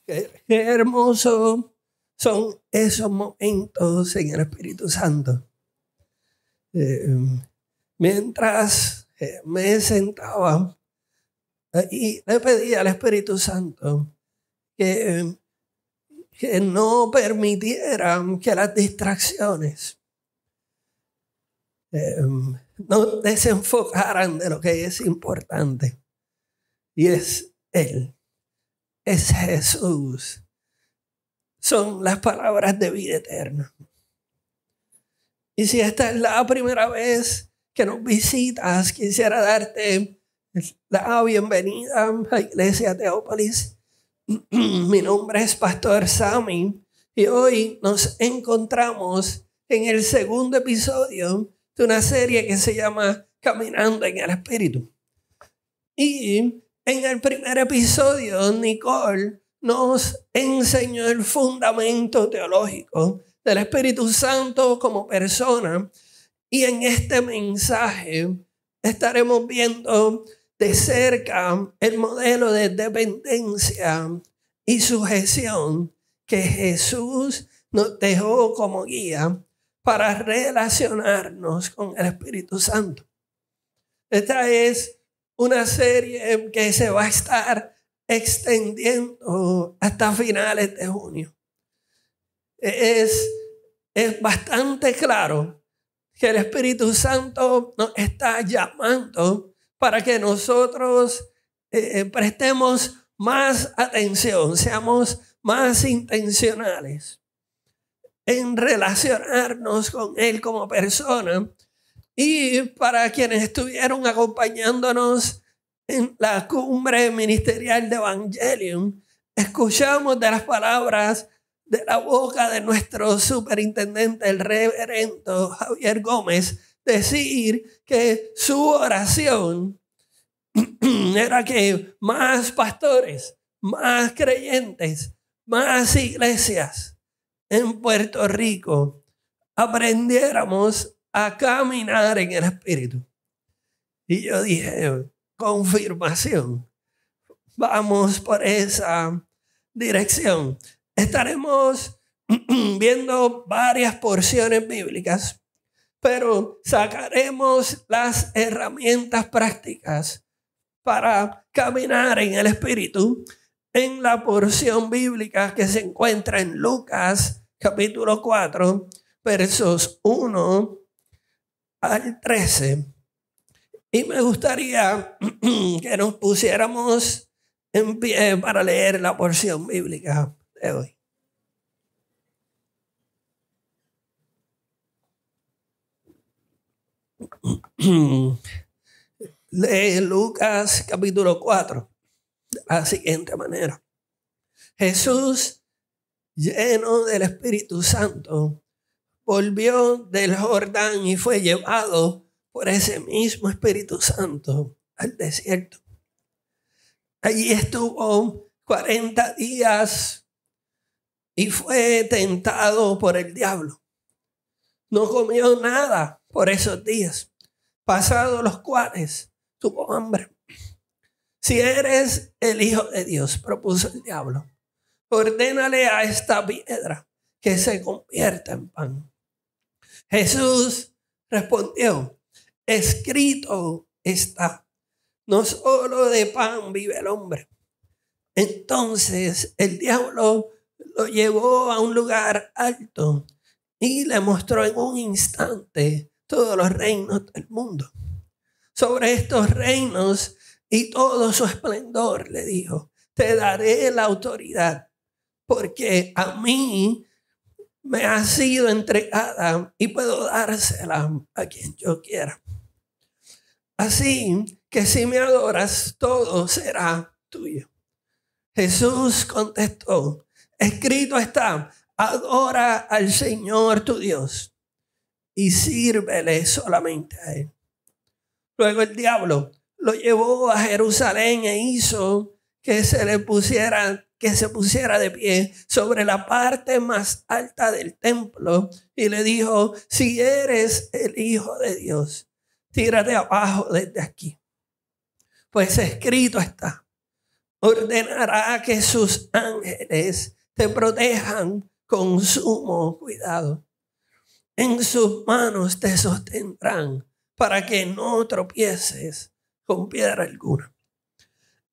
Qué hermoso son esos momentos en el Espíritu Santo. Mientras me sentaba y le pedí al Espíritu Santo que no permitieran que las distracciones nos desenfocaran de lo que es importante. Y es Él, es Jesús. Son las palabras de vida eterna. Y si esta es la primera vez que nos visitas, quisiera darte la bienvenida a la Iglesia Teópolis. Mi nombre es Pastor Sammy y hoy nos encontramos en el segundo episodio de una serie que se llama Caminando en el Espíritu. Y en el primer episodio, Nicole nos enseñó el fundamento teológico del Espíritu Santo como persona. Y en este mensaje estaremos viendo de cerca el modelo de dependencia y sujeción que Jesús nos dejó como guía para relacionarnos con el Espíritu Santo. Esta es una serie que se va a estar extendiendo hasta finales de junio. Es bastante claro que el Espíritu Santo nos está llamando para que nosotros prestemos más atención, seamos más intencionales en relacionarnos con Él como persona. Y para quienes estuvieron acompañándonos en la cumbre ministerial de Evangelium, escuchamos de las palabras de la boca de nuestro superintendente, el reverendo Javier Gómez, decir que su oración era que más pastores, más creyentes, más iglesias en Puerto Rico aprendiéramos a caminar en el Espíritu. Y yo dije, confirmación, vamos por esa dirección. Estaremos viendo varias porciones bíblicas, pero sacaremos las herramientas prácticas para caminar en el Espíritu en la porción bíblica que se encuentra en Lucas capítulo 4, versos 1 al 13. Y me gustaría que nos pusiéramos en pie para leer la porción bíblica de hoy. Lee Lucas capítulo 4 de la siguiente manera. Jesús, lleno del Espíritu Santo, volvió del Jordán y fue llevado por ese mismo Espíritu Santo al desierto. Allí estuvo 40 días y fue tentado por el diablo. No comió nada por esos días, pasados los cuales tuvo hambre. Si eres el Hijo de Dios, propuso el diablo, ordénale a esta piedra que se convierta en pan. Jesús respondió, escrito está, no solo de pan vive el hombre. Entonces el diablo lo llevó a un lugar alto y le mostró en un instante todos los reinos del mundo. Sobre estos reinos y todo su esplendor, le dijo, te daré la autoridad, porque a mí me ha sido entregada y puedo dársela a quien yo quiera. Así que si me adoras, todo será tuyo. Jesús contestó, escrito está, adora al Señor tu Dios y sírvele solamente a Él. Luego el diablo lo llevó a Jerusalén e hizo que se pusiera de pie sobre la parte más alta del templo y le dijo, si eres el Hijo de Dios, tírate abajo desde aquí. Pues escrito está, ordenará que sus ángeles te protejan con sumo cuidado. En sus manos te sostendrán para que no tropieces con piedra alguna.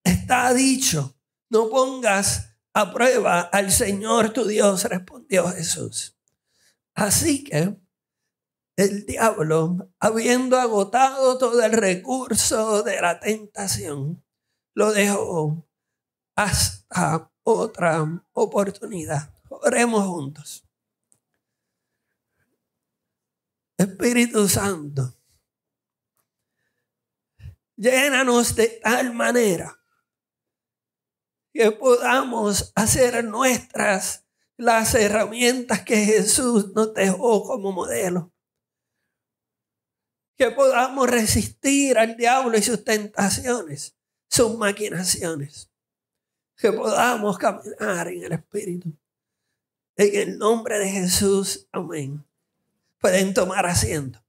Está dicho, no pongas a prueba al Señor tu Dios, respondió Jesús. Así que el diablo, habiendo agotado todo el recurso de la tentación, lo dejó hasta otra oportunidad. Oremos juntos. Espíritu Santo, llénanos de tal manera que podamos hacer nuestras las herramientas que Jesús nos dejó como modelo. Que podamos resistir al diablo y sus tentaciones, sus maquinaciones. Que podamos caminar en el Espíritu. En el nombre de Jesús, amén. Pueden tomar asiento.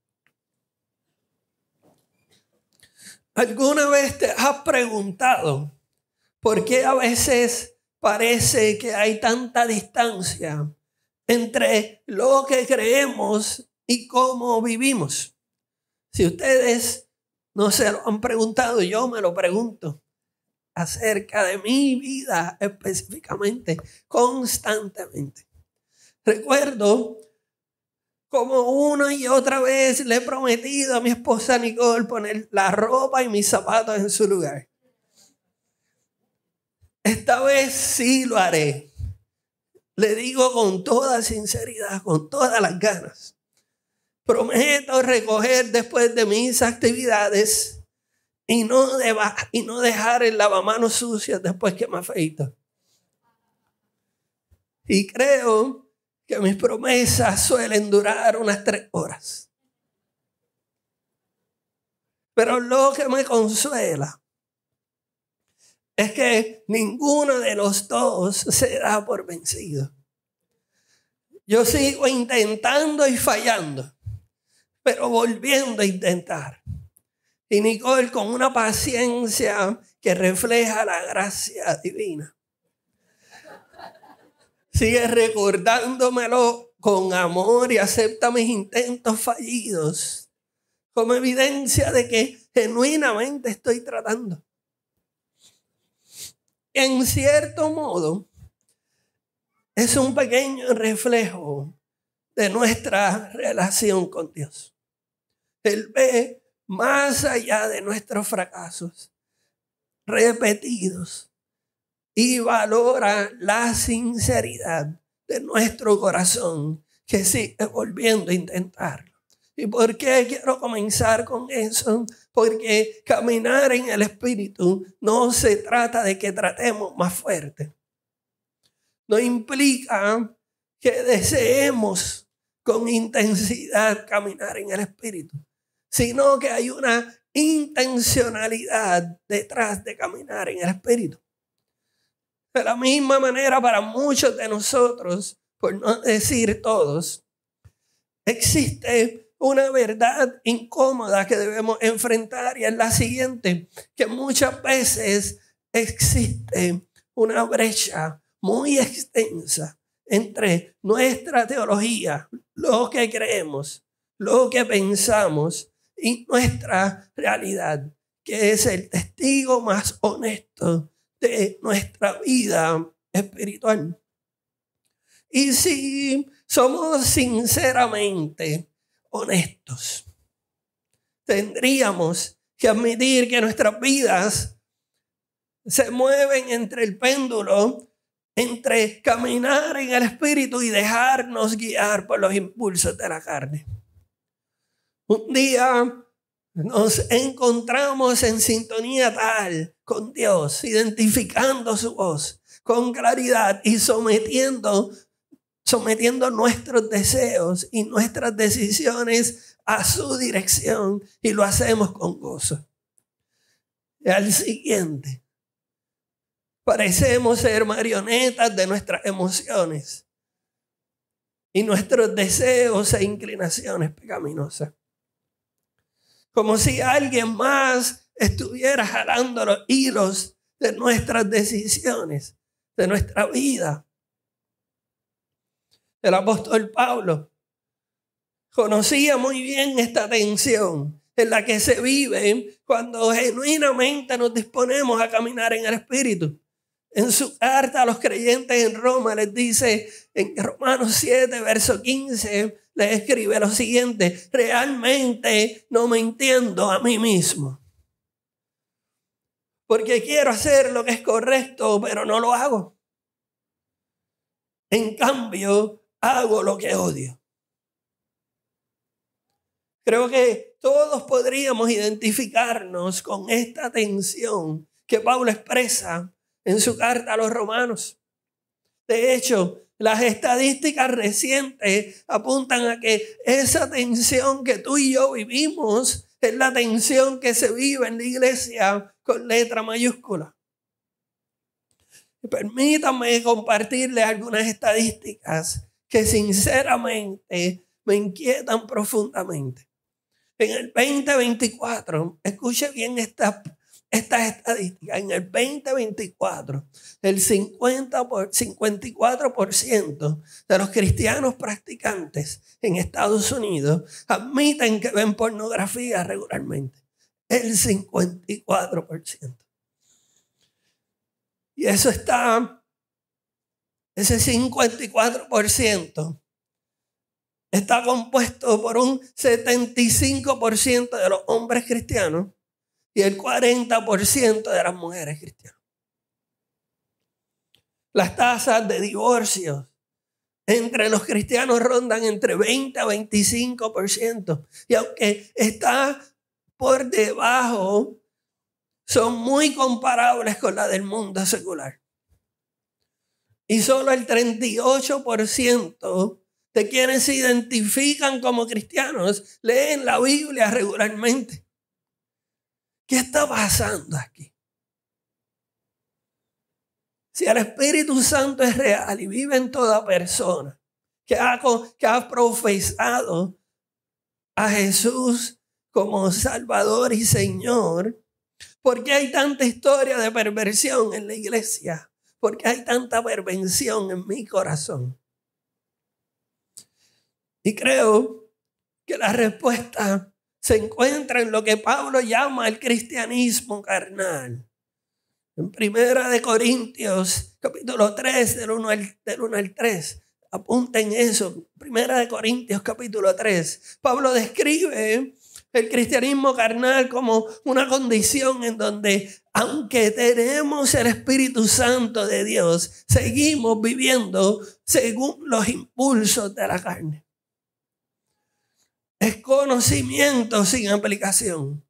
¿Alguna vez te has preguntado por qué a veces parece que hay tanta distancia entre lo que creemos y cómo vivimos? Si ustedes no se lo han preguntado, yo me lo pregunto acerca de mi vida específicamente, constantemente. Recuerdo como una y otra vez le he prometido a mi esposa Nicole poner la ropa y mis zapatos en su lugar. Esta vez sí lo haré. Le digo con toda sinceridad, con todas las ganas. Prometo recoger después de mis actividades y no dejar el lavamanos sucio después que me afeito. Y creo que mis promesas suelen durar unas 3 horas. Pero lo que me consuela es que ninguno de los dos se da por vencido. Yo sigo intentando y fallando, pero volviendo a intentar. Y Nicole con una paciencia que refleja la gracia divina. Sigue recordándomelo con amor y acepta mis intentos fallidos como evidencia de que genuinamente estoy tratando. En cierto modo, es un pequeño reflejo de nuestra relación con Dios. Él ve más allá de nuestros fracasos repetidos y valora la sinceridad de nuestro corazón que sigue volviendo a intentarlo. ¿Y por qué quiero comenzar con eso? Porque caminar en el Espíritu no se trata de que tratemos más fuerte. No implica que deseemos con intensidad caminar en el Espíritu, sino que hay una intencionalidad detrás de caminar en el Espíritu. De la misma manera, para muchos de nosotros, por no decir todos, existe una verdad incómoda que debemos enfrentar, y es la siguiente: que muchas veces existe una brecha muy extensa entre nuestra teología, lo que creemos, lo que pensamos, y nuestra realidad, que es el testigo más honesto de nuestra vida espiritual. Y si somos sinceramente honestos, tendríamos que admitir que nuestras vidas se mueven entre el péndulo, entre caminar en el Espíritu y dejarnos guiar por los impulsos de la carne. Un día nos encontramos en sintonía tal con Dios, identificando su voz con claridad y sometiendo nuestros deseos y nuestras decisiones a su dirección, y lo hacemos con gozo. Y al siguiente, parecemos ser marionetas de nuestras emociones y nuestros deseos e inclinaciones pecaminosas. Como si alguien más estuviera jalando los hilos de nuestras decisiones, de nuestra vida. El apóstol Pablo conocía muy bien esta tensión en la que se vive cuando genuinamente nos disponemos a caminar en el Espíritu. En su carta a los creyentes en Roma les dice, en Romanos 7, verso 15, les escribe lo siguiente: realmente no me entiendo a mí mismo, porque quiero hacer lo que es correcto, pero no lo hago. En cambio, hago lo que odio. Creo que todos podríamos identificarnos con esta tensión que Pablo expresa en su carta a los romanos. De hecho, las estadísticas recientes apuntan a que esa tensión que tú y yo vivimos es la tensión que se vive en la iglesia con letra mayúscula. Permítanme compartirles algunas estadísticas que sinceramente me inquietan profundamente. En el 2024, escuche bien estas estadísticas, en el 2024, el 54% de los cristianos practicantes en Estados Unidos admiten que ven pornografía regularmente. El 54%. Y eso ese 54% está compuesto por un 75% de los hombres cristianos y el 40% de las mujeres cristianas. Las tasas de divorcio entre los cristianos rondan entre 20 a 25%. Y aunque está por debajo, son muy comparables con la del mundo secular. Y solo el 38% de quienes se identifican como cristianos leen la Biblia regularmente. ¿Qué está pasando aquí? Si el Espíritu Santo es real y vive en toda persona que ha profesado a Jesús como Salvador y Señor, ¿por qué hay tanta historia de perversión en la iglesia? ¿Por qué hay tanta perversión en mi corazón? Y creo que la respuesta se encuentra en lo que Pablo llama el cristianismo carnal. En 1 Corintios, capítulo 3, del 1 al 3. Apunten eso. 1 Corintios, capítulo 3. Pablo describe el cristianismo carnal como una condición en donde, aunque tenemos el Espíritu Santo de Dios, seguimos viviendo según los impulsos de la carne. Es conocimiento sin aplicación.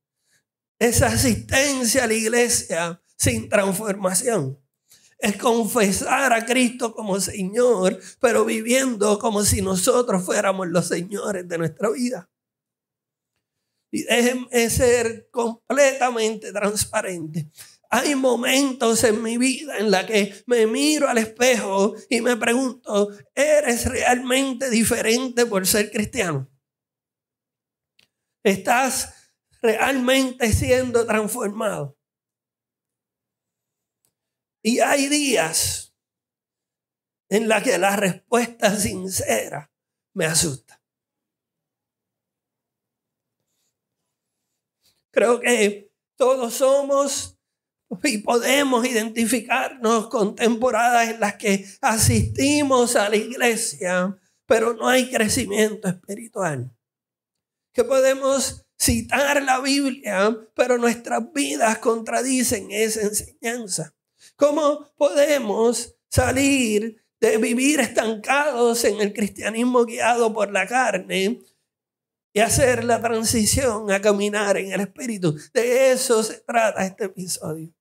Es asistencia a la iglesia sin transformación. Es confesar a Cristo como Señor, pero viviendo como si nosotros fuéramos los señores de nuestra vida. Y déjenme ser completamente transparente. Hay momentos en mi vida en la que me miro al espejo y me pregunto, ¿eres realmente diferente por ser cristiano? ¿Estás realmente siendo transformado? Y hay días en la que la respuesta sincera me asusta. Creo que todos somos y podemos identificarnos con temporadas en las que asistimos a la iglesia, pero no hay crecimiento espiritual. Que podemos citar la Biblia, pero nuestras vidas contradicen esa enseñanza. ¿Cómo podemos salir de vivir estancados en el cristianismo guiado por la carne y hacer la transición a caminar en el Espíritu? De eso se trata este episodio.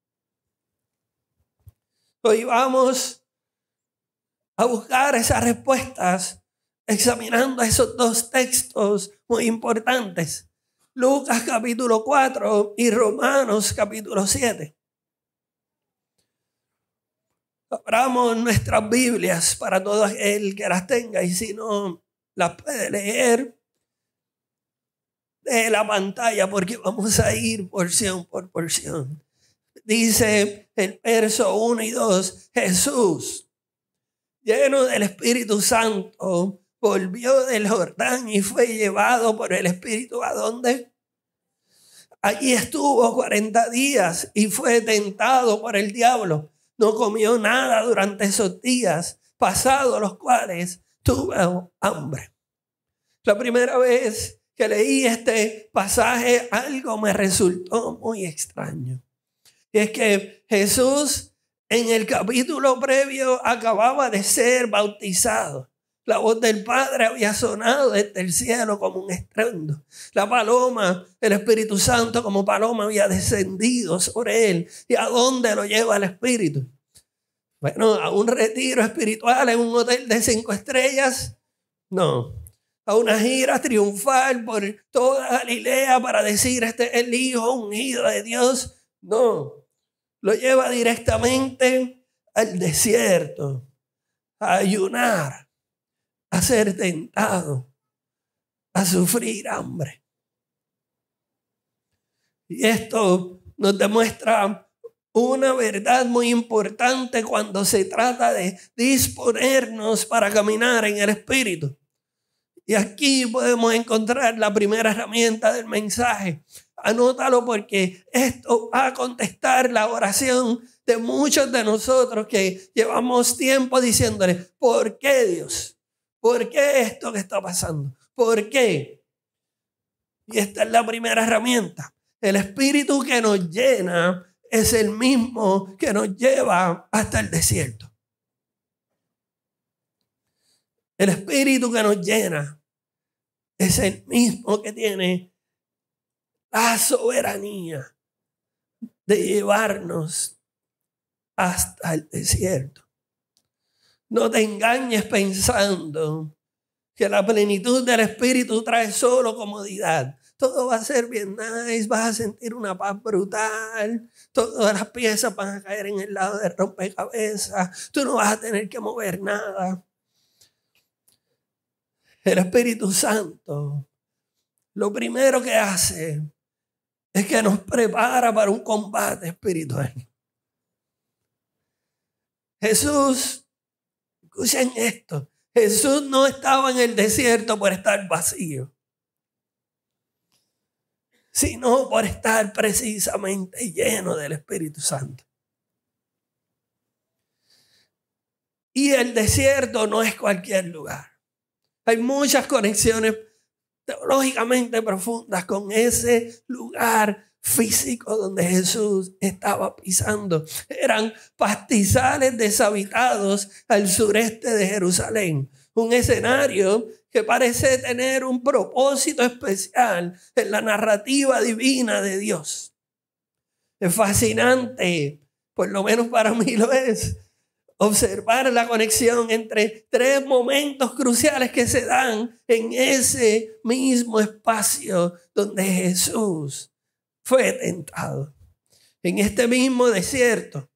Hoy vamos a buscar esas respuestas examinando esos dos textos muy importantes. Lucas capítulo 4 y Romanos capítulo 7. Abramos nuestras Biblias para todo aquel que las tenga, y si no las puede leer de la pantalla, porque vamos a ir porción por porción. dice el verso 1 y 2, Jesús, lleno del Espíritu Santo, volvió del Jordán y fue llevado por el Espíritu. ¿A dónde? Allí estuvo 40 días y fue tentado por el diablo. No comió nada durante esos días, pasados los cuales tuvo hambre. La primera vez que leí este pasaje, algo me resultó muy extraño. Y es que Jesús, en el capítulo previo, acababa de ser bautizado. La voz del Padre había sonado desde el cielo como un estruendo. La paloma, el Espíritu Santo como paloma, había descendido sobre él. ¿Y a dónde lo lleva el Espíritu? Bueno, a un retiro espiritual en un hotel de 5 estrellas. No. A una gira triunfal por toda Galilea para decir, este es el Hijo ungido de Dios. No. Lo lleva directamente al desierto, a ayunar, a ser tentado, a sufrir hambre. Y esto nos demuestra una verdad muy importante cuando se trata de disponernos para caminar en el Espíritu. Y aquí podemos encontrar la primera herramienta del mensaje. Anótalo porque esto va a contestar la oración de muchos de nosotros que llevamos tiempo diciéndole, ¿por qué Dios? ¿Por qué esto que está pasando? ¿Por qué? Y esta es la primera herramienta. El Espíritu que nos llena es el mismo que nos lleva hasta el desierto. El Espíritu que nos llena es el mismo que tiene la soberanía de llevarnos hasta el desierto. No te engañes pensando que la plenitud del Espíritu trae solo comodidad. Todo va a ser bien nice, vas a sentir una paz brutal, todas las piezas van a caer en el lado del rompecabezas, tú no vas a tener que mover nada. El Espíritu Santo, lo primero que hace es que nos prepara para un combate espiritual. Jesús, escuchen esto, Jesús no estaba en el desierto por estar vacío, sino por estar precisamente lleno del Espíritu Santo. Y el desierto no es cualquier lugar. Hay muchas conexiones teológicamente profundas con ese lugar físico donde Jesús estaba pisando. Eran pastizales deshabitados al sureste de Jerusalén. Un escenario que parece tener un propósito especial en la narrativa divina de Dios. Es fascinante, por lo menos para mí lo es, observar la conexión entre 3 momentos cruciales que se dan en ese mismo espacio donde Jesús fue tentado. En este mismo desierto,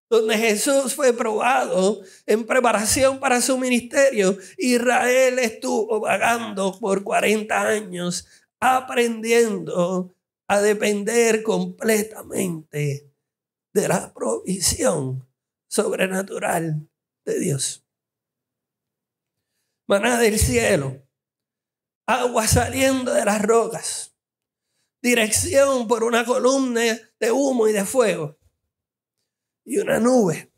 donde Jesús fue probado en preparación para su ministerio, Israel estuvo vagando por 40 años, aprendiendo a depender completamente de la provisión sobrenatural de Dios. Maná del cielo, agua saliendo de las rocas, dirección por una columna de humo y de fuego y una nube.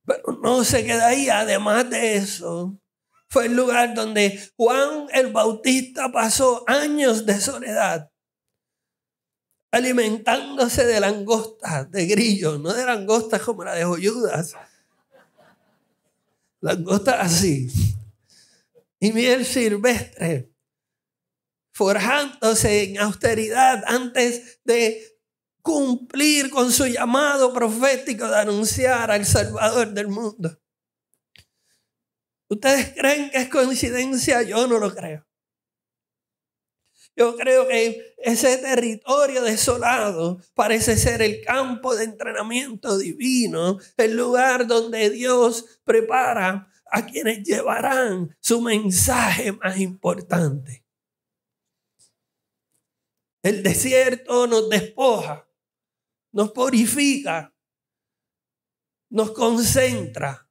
Pero no se queda ahí. Además de eso, fue el lugar donde Juan el Bautista pasó años de soledad, alimentándose de langostas, de grillos, no de langostas como la de joyudas, langostas así, y miel silvestre, forjándose en austeridad antes de cumplir con su llamado profético de anunciar al Salvador del mundo. ¿Ustedes creen que es coincidencia? Yo no lo creo. Yo creo que ese territorio desolado parece ser el campo de entrenamiento divino, el lugar donde Dios prepara a quienes llevarán su mensaje más importante. El desierto nos despoja nos purifica, nos concentra,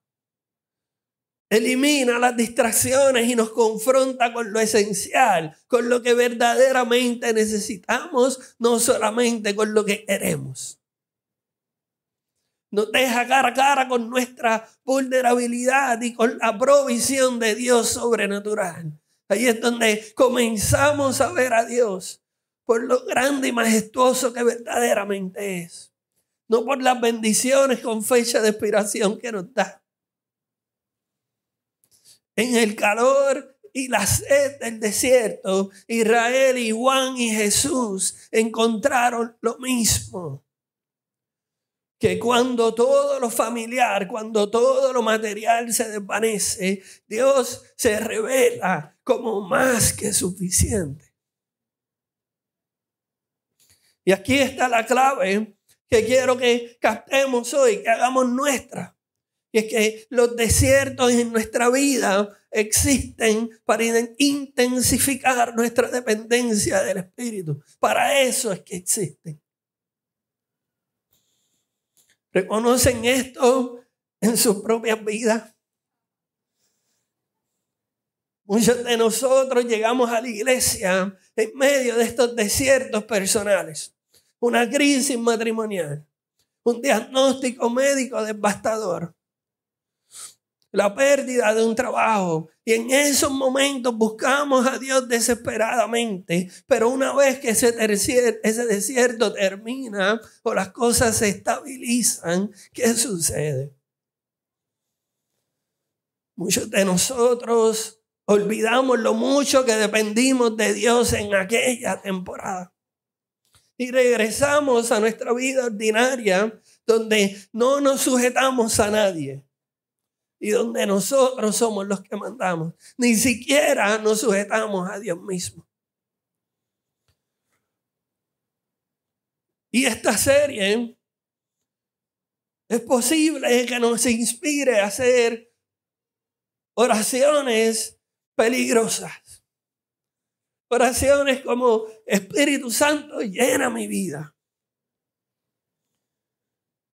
elimina las distracciones y nos confronta con lo esencial, con lo que verdaderamente necesitamos, no solamente con lo que queremos. Nos deja cara a cara con nuestra vulnerabilidad y con la provisión de Dios sobrenatural. Ahí es donde comenzamos a ver a Dios por lo grande y majestuoso que verdaderamente es. No por las bendiciones con fecha de expiración que nos da. En el calor y la sed del desierto, Israel y Juan y Jesús encontraron lo mismo. Que cuando todo lo familiar, cuando todo lo material se desvanece, Dios se revela como más que suficiente. Y aquí está la clave que quiero que captemos hoy, que hagamos nuestra. Y es que los desiertos en nuestra vida existen para intensificar nuestra dependencia del Espíritu. Para eso es que existen. ¿Reconocen esto en sus propias vidas? Muchos de nosotros llegamos a la iglesia en medio de estos desiertos personales. Una crisis matrimonial, un diagnóstico médico devastador, la pérdida de un trabajo. Y en esos momentos buscamos a Dios desesperadamente. Pero una vez que ese desierto termina o las cosas se estabilizan, ¿qué sucede? Muchos de nosotros olvidamos lo mucho que dependimos de Dios en aquella temporada. Y regresamos a nuestra vida ordinaria donde no nos sujetamos a nadie. Y donde nosotros somos los que mandamos. Ni siquiera nos sujetamos a Dios mismo. Y esta serie es posible que nos inspire a hacer oraciones peligrosas. Oraciones como: Espíritu Santo, llena mi vida.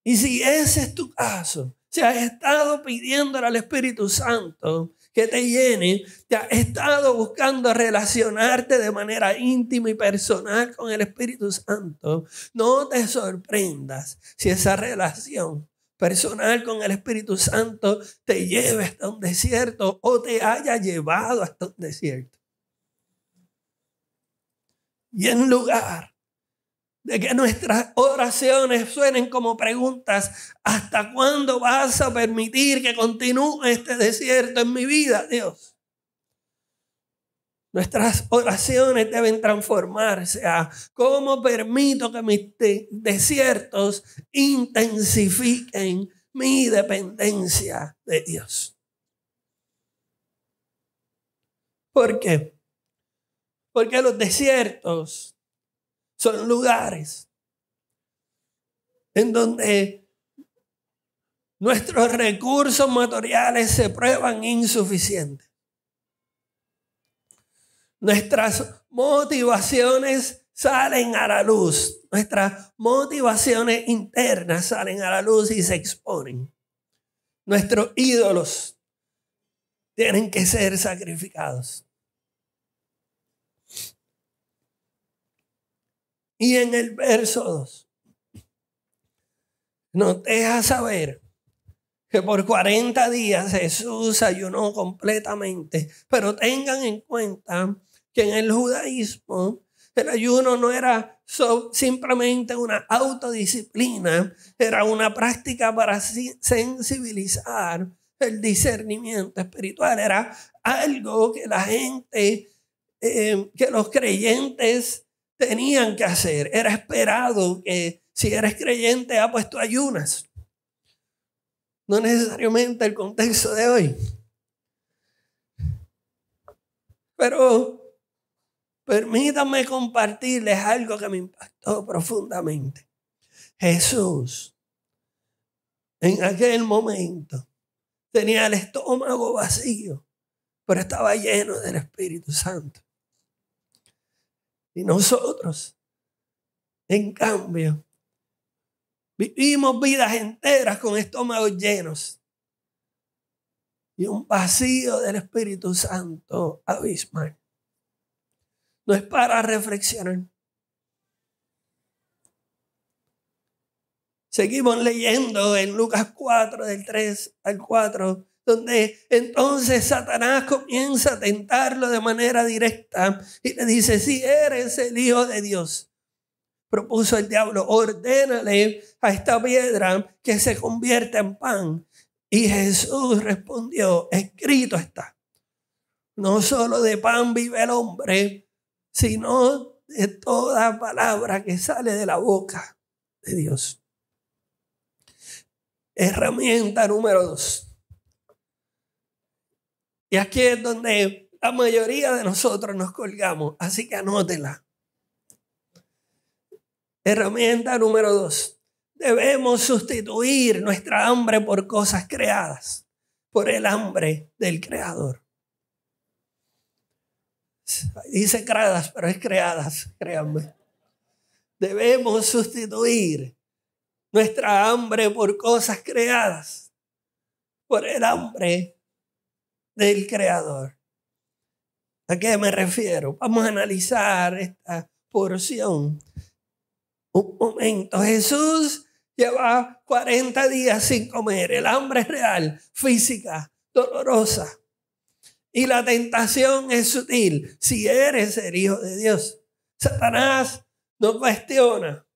Y si ese es tu caso, si has estado pidiéndole al Espíritu Santo que te llene, te has estado buscando relacionarte de manera íntima y personal con el Espíritu Santo, no te sorprendas si esa relación personal con el Espíritu Santo te lleve hasta un desierto o te haya llevado hasta un desierto. Y en lugar de que nuestras oraciones suenen como preguntas: ¿hasta cuándo vas a permitir que continúe este desierto en mi vida, Dios? Nuestras oraciones deben transformarse a: ¿cómo permito que mis desiertos intensifiquen mi dependencia de Dios? ¿Por qué? Porque los desiertos son lugares en donde nuestros recursos materiales se prueban insuficientes. Nuestras motivaciones salen a la luz. Nuestras motivaciones internas salen a la luz y se exponen. Nuestros ídolos tienen que ser sacrificados. Y en el verso 2 nos deja saber que por 40 días Jesús ayunó completamente. Pero tengan en cuenta que en el judaísmo el ayuno no era simplemente una autodisciplina, era una práctica para sensibilizar el discernimiento espiritual. Era algo que la gente, que los creyentes tenían que hacer. Era esperado que si eres creyente, pues tú ayunas. No necesariamente el contexto de hoy. Pero permítanme compartirles algo que me impactó profundamente. Jesús, en aquel momento, tenía el estómago vacío, pero estaba lleno del Espíritu Santo. Y nosotros, en cambio, Vivimos vidas enteras con estómagos llenos y un vacío del Espíritu Santo abismal. No es para reflexionar. Seguimos leyendo en Lucas 4, del 3 al 4, donde entonces Satanás comienza a tentarlo de manera directa y le dice: si eres el Hijo de Dios, propuso el diablo, ordénale a esta piedra que se convierta en pan. Y Jesús respondió: escrito está, no solo de pan vive el hombre, sino de toda palabra que sale de la boca de Dios. Herramienta número 2. Y aquí es donde la mayoría de nosotros nos colgamos, así que anótela. Herramienta número 2. Debemos sustituir nuestra hambre por cosas creadas, por el hambre del Creador. Dice creadas, pero es creadas, créanme. Debemos sustituir nuestra hambre por cosas creadas, por el hambre del Creador. ¿A qué me refiero? Vamos a analizar esta porción. Un momento. Jesús lleva 40 días sin comer. El hambre es real, física, dolorosa. Y la tentación es sutil. Si eres el Hijo de Dios, Satanás no cuestiona.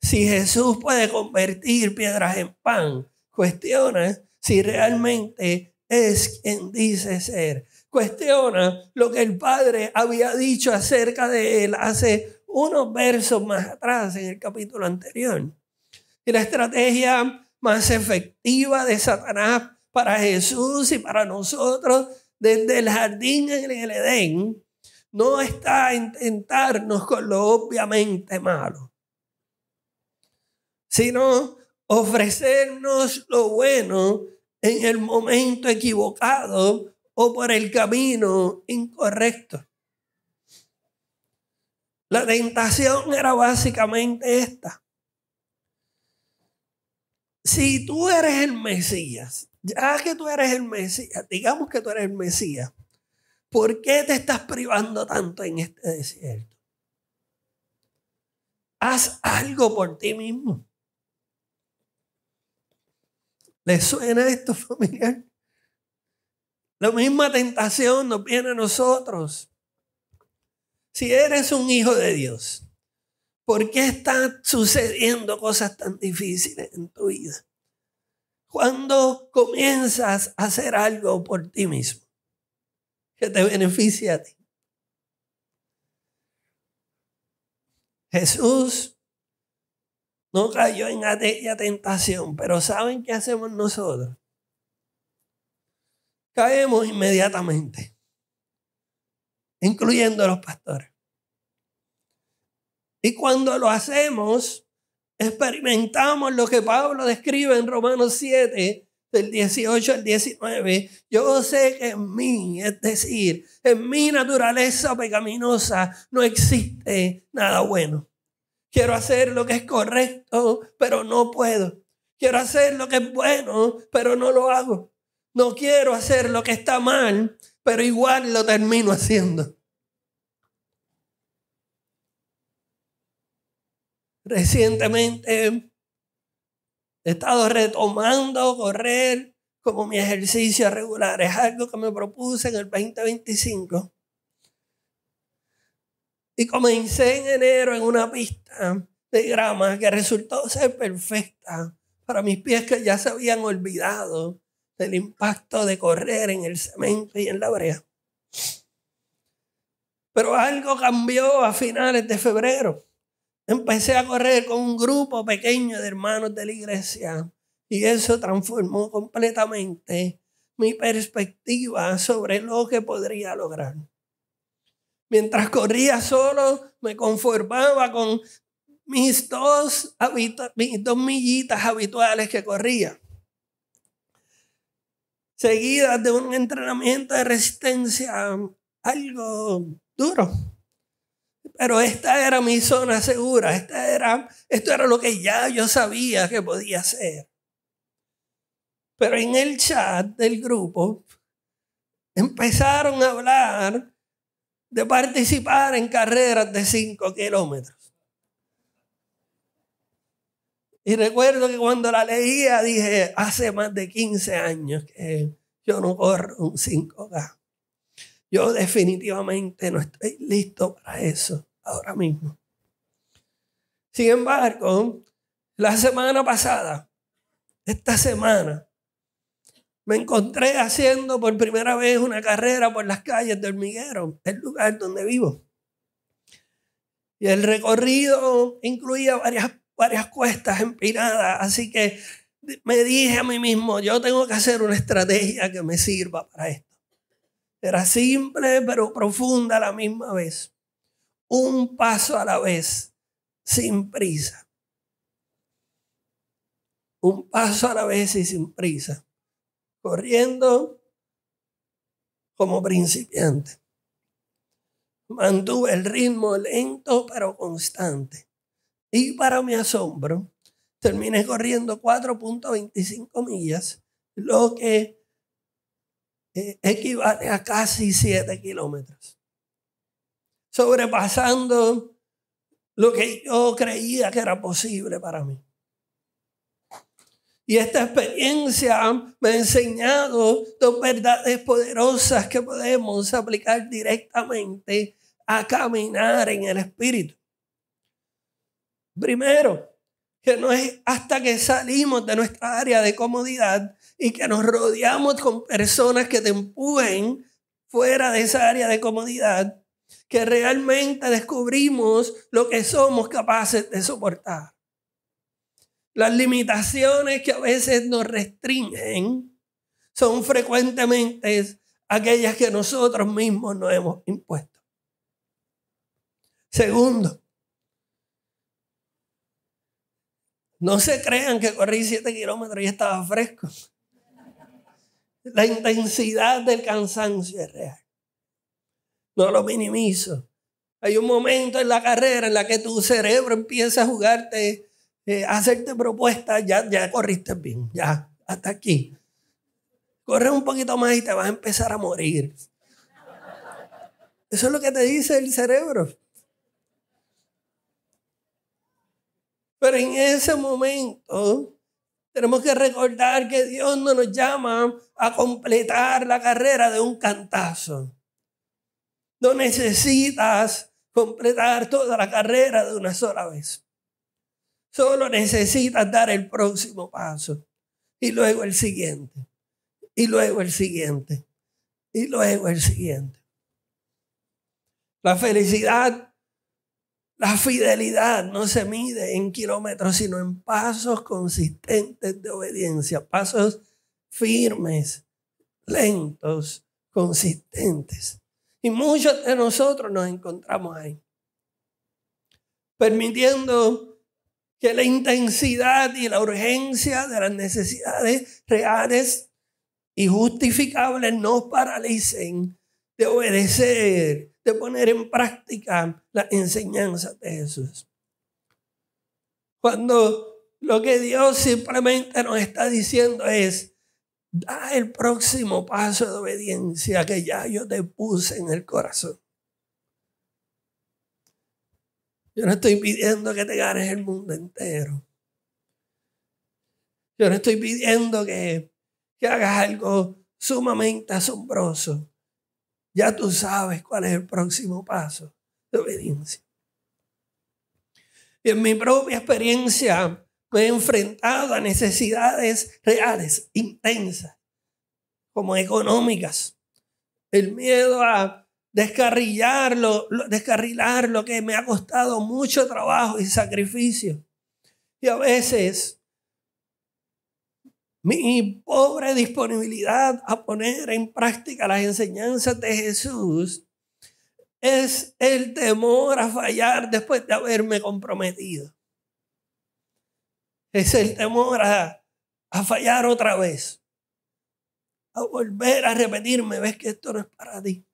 Si Jesús puede convertir piedras en pan, cuestiona si realmente es quien dice ser. Cuestiona lo que el Padre había dicho acerca de él hace unos versos más atrás en el capítulo anterior. Y la estrategia más efectiva de Satanás para Jesús y para nosotros desde el jardín en el Edén no está en tentarnos con lo obviamente malo, sino ofrecernos lo bueno en el momento equivocado o por el camino incorrecto. La tentación era básicamente esta. Si tú eres el Mesías, ya que tú eres el Mesías, digamos que tú eres el Mesías, ¿por qué te estás privando tanto en este desierto? Haz algo por ti mismo. ¿Les suena esto familiar? La misma tentación nos viene a nosotros. Si eres un hijo de Dios, ¿por qué están sucediendo cosas tan difíciles en tu vida? Cuando comienzas a hacer algo por ti mismo que te beneficie a ti. Jesús no cayó en aquella tentación, pero ¿saben qué hacemos nosotros? Caemos inmediatamente, incluyendo a los pastores. Y cuando lo hacemos, experimentamos lo que Pablo describe en Romanos 7, del 18 al 19. Yo sé que en mí, es decir, en mi naturaleza pecaminosa, no existe nada bueno. Quiero hacer lo que es correcto, pero no puedo. Quiero hacer lo que es bueno, pero no lo hago. No quiero hacer lo que está mal, pero igual lo termino haciendo. Recientemente he estado retomando correr como mi ejercicio regular. Es algo que me propuse en el 2025. Y comencé en enero en una pista de grama que resultó ser perfecta para mis pies que ya se habían olvidado del impacto de correr en el cemento y en la brea. Pero algo cambió a finales de febrero. Empecé a correr con un grupo pequeño de hermanos de la iglesia y eso transformó completamente mi perspectiva sobre lo que podría lograr. Mientras corría solo, me conformaba con mis dos millitas habituales que corría, seguidas de un entrenamiento de resistencia algo duro. Pero esta era mi zona segura. Esto era lo que ya yo sabía que podía hacer. Pero en el chat del grupo empezaron a hablar de participar en carreras de 5 kilómetros. Y recuerdo que cuando la leía dije, hace más de 15 años que yo no corro un 5K. Yo definitivamente no estoy listo para eso ahora mismo. Sin embargo, la semana pasada, esta semana, me encontré haciendo por primera vez una carrera por las calles de Hormiguero, el lugar donde vivo. Y el recorrido incluía varias cuestas empinadas, así que me dije a mí mismo, yo tengo que hacer una estrategia que me sirva para esto. Era simple pero profunda a la misma vez. Un paso a la vez, sin prisa. Un paso a la vez y sin prisa. Corriendo como principiante. Mantuve el ritmo lento pero constante. Y para mi asombro, terminé corriendo 4.25 millas, lo que equivale a casi 7 kilómetros. Sobrepasando lo que yo creía que era posible para mí. Y esta experiencia me ha enseñado dos verdades poderosas que podemos aplicar directamente a caminar en el Espíritu. Primero, que no es hasta que salimos de nuestra área de comodidad y que nos rodeamos con personas que te empujen fuera de esa área de comodidad, que realmente descubrimos lo que somos capaces de soportar. Las limitaciones que a veces nos restringen son frecuentemente aquellas que nosotros mismos nos hemos impuesto. Segundo, no se crean que corrí 7 kilómetros y estaba fresco. La intensidad del cansancio es real. No lo minimizo. Hay un momento en la carrera en la que tu cerebro empieza a jugarte, a hacerte propuestas. Ya corriste bien, ya, hasta aquí. Corre un poquito más y te vas a empezar a morir. Eso es lo que te dice el cerebro. Pero en ese momento tenemos que recordar que Dios no nos llama a completar la carrera de un cantazo. No necesitas completar toda la carrera de una sola vez. Solo necesitas dar el próximo paso. Y luego el siguiente. Y luego el siguiente. Y luego el siguiente. La felicidad, la fidelidad no se mide en kilómetros, sino en pasos consistentes de obediencia. Pasos firmes, lentos, consistentes. Y muchos de nosotros nos encontramos ahí. Permitiendo que la intensidad y la urgencia de las necesidades reales y justificables nos paralicen de obedecer, de poner en práctica las enseñanzas de Jesús. Cuando lo que Dios simplemente nos está diciendo es, da el próximo paso de obediencia que ya yo te puse en el corazón. Yo no estoy pidiendo que te ganes el mundo entero. Yo no estoy pidiendo que hagas algo sumamente asombroso. Ya tú sabes cuál es el próximo paso de obediencia. Y en mi propia experiencia me he enfrentado a necesidades reales, intensas, como económicas. El miedo a descarrilar lo que me ha costado mucho trabajo y sacrificio. Y a veces mi pobre disponibilidad a poner en práctica las enseñanzas de Jesús es el temor a fallar después de haberme comprometido. Es el temor a fallar otra vez. A volver a repetirme, ves que esto no es para ti.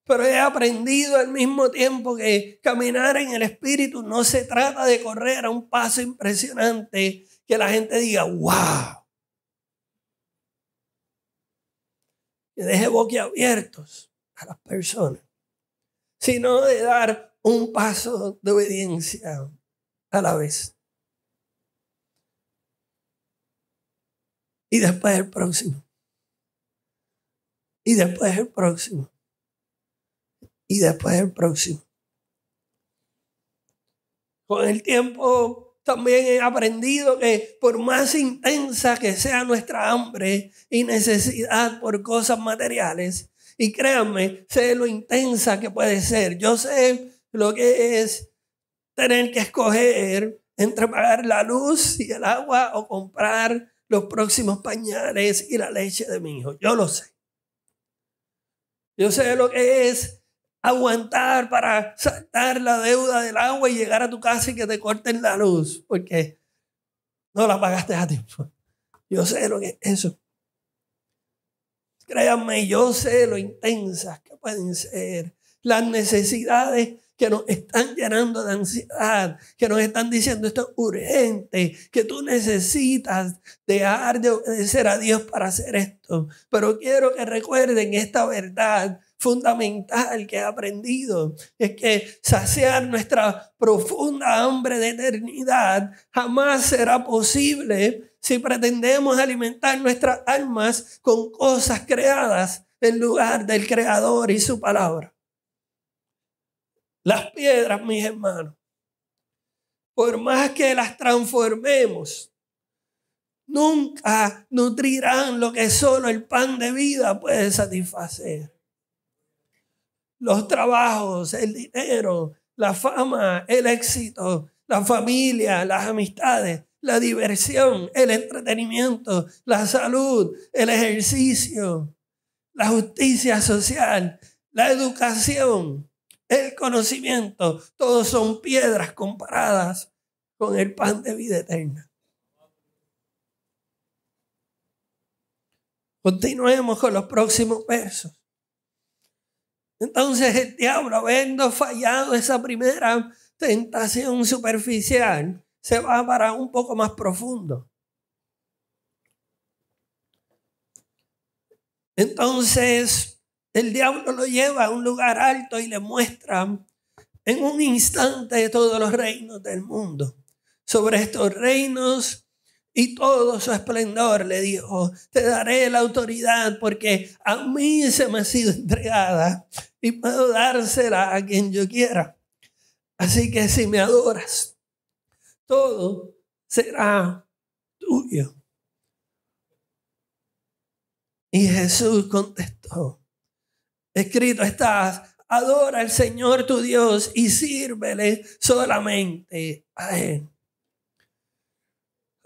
Pero he aprendido al mismo tiempo que caminar en el Espíritu no se trata de correr a un paso impresionante que la gente diga, wow. Que deje boquiabiertos a las personas, sino de dar un paso de obediencia a la vez. Y después el próximo. Y después el próximo. Y después el próximo. Con el tiempo también he aprendido que por más intensa que sea nuestra hambre y necesidad por cosas materiales, y créanme, sé lo intensa que puede ser. Yo sé lo que es tener que escoger entre pagar la luz y el agua o comprar los próximos pañales y la leche de mi hijo. Yo lo sé. Yo sé lo que es aguantar para saltar la deuda del agua y llegar a tu casa y que te corten la luz porque no la pagaste a tiempo. Yo sé lo que es eso. Créanme, yo sé lo intensas que pueden ser las necesidades que nos están llenando de ansiedad, que nos están diciendo esto es urgente, que tú necesitas dejar de obedecer a Dios para hacer esto. Pero quiero que recuerden esta verdad fundamental que he aprendido, es que saciar nuestra profunda hambre de eternidad jamás será posible si pretendemos alimentar nuestras almas con cosas creadas en lugar del Creador y su palabra. Las piedras, mis hermanos, por más que las transformemos, nunca nutrirán lo que solo el pan de vida puede satisfacer. Los trabajos, el dinero, la fama, el éxito, la familia, las amistades, la diversión, el entretenimiento, la salud, el ejercicio, la justicia social, la educación, el conocimiento, todos son piedras comparadas con el pan de vida eterna. Continuemos con los próximos versos. Entonces el diablo, habiendo fallado esa primera tentación superficial, se va para un poco más profundo. Entonces el diablo lo lleva a un lugar alto y le muestra en un instante todos los reinos del mundo. Sobre estos reinos y todo su esplendor le dijo, te daré la autoridad porque a mí se me ha sido entregada y puedo dársela a quien yo quiera. Así que si me adoras, todo será tuyo. Y Jesús contestó, escrito está, adora al Señor tu Dios y sírvele solamente a Él.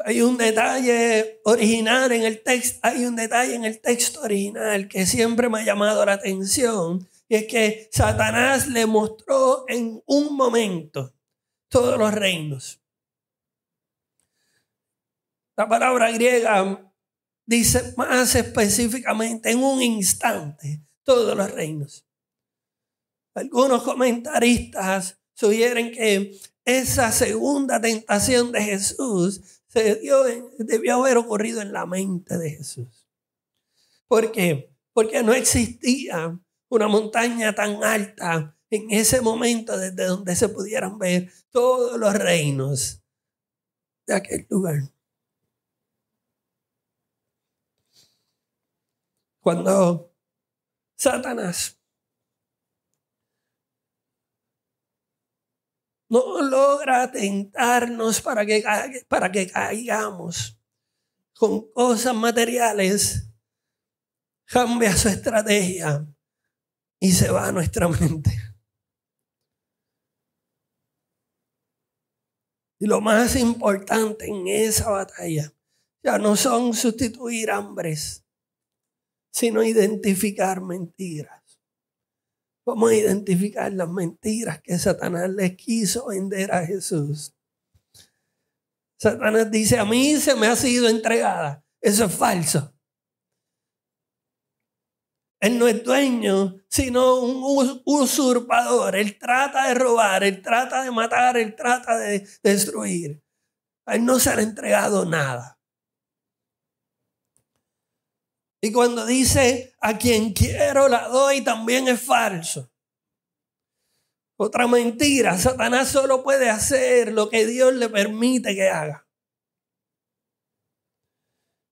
Hay un detalle original en el texto, hay un detalle en el texto original que siempre me ha llamado la atención, y es que Satanás le mostró en un momento todos los reinos. La palabra griega dice más específicamente en un instante todos los reinos. Algunos comentaristas sugieren que esa segunda tentación de Jesús debió haber ocurrido en la mente de Jesús. ¿Por qué? Porque no existía una montaña tan alta en ese momento desde donde se pudieran ver todos los reinos de aquel lugar. Cuando Satanás no logra tentarnos para que caigamos con cosas materiales, cambia su estrategia y se va a nuestra mente. Y lo más importante en esa batalla ya no son sustituir hambres, sino identificar mentiras. Vamos a identificar las mentiras que Satanás les quiso vender a Jesús. Satanás dice, a mí se me ha sido entregada. Eso es falso. Él no es dueño, sino un usurpador. Él trata de robar, él trata de matar, él trata de destruir. A él no se le ha entregado nada. Y cuando dice a quien quiero la doy, también es falso. Otra mentira. Satanás solo puede hacer lo que Dios le permite que haga.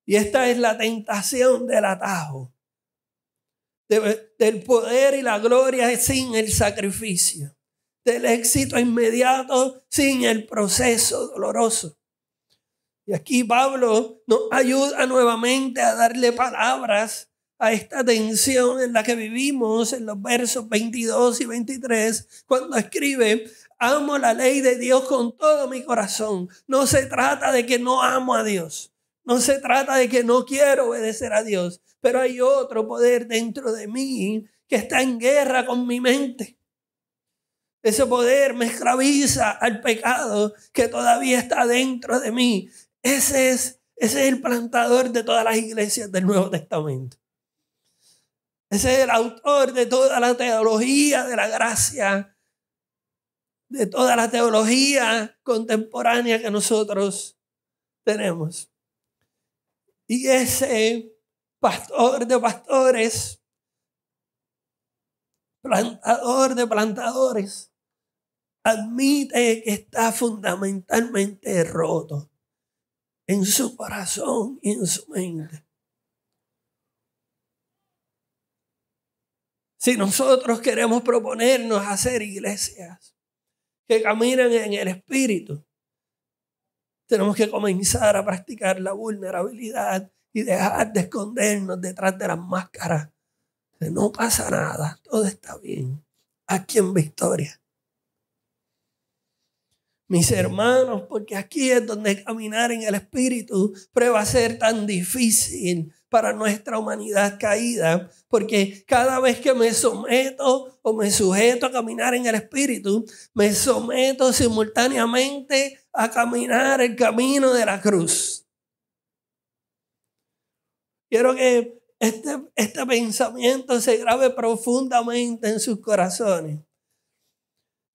Y esta es la tentación del atajo. Del poder y la gloria sin el sacrificio. Del éxito inmediato sin el proceso doloroso. Y aquí Pablo nos ayuda nuevamente a darle palabras a esta tensión en la que vivimos en los versos 22 y 23, cuando escribe: amo la ley de Dios con todo mi corazón. No se trata de que no amo a Dios. No se trata de que no quiero obedecer a Dios. Pero hay otro poder dentro de mí que está en guerra con mi mente. Ese poder me esclaviza al pecado que todavía está dentro de mí. Ese es el plantador de todas las iglesias del Nuevo Testamento. Ese es el autor de toda la teología de la gracia, de toda la teología contemporánea que nosotros tenemos. Y ese pastor de pastores, plantador de plantadores, admite que está fundamentalmente roto en su corazón y en su mente. Si nosotros queremos proponernos hacer iglesias que caminan en el Espíritu, tenemos que comenzar a practicar la vulnerabilidad y dejar de escondernos detrás de las máscaras. Que no pasa nada, todo está bien. Aquí en Victoria. Mis hermanos, porque aquí es donde caminar en el Espíritu prueba a ser tan difícil para nuestra humanidad caída, porque cada vez que me someto o me sujeto a caminar en el Espíritu, me someto simultáneamente a caminar el camino de la cruz. Quiero que este pensamiento se grabe profundamente en sus corazones.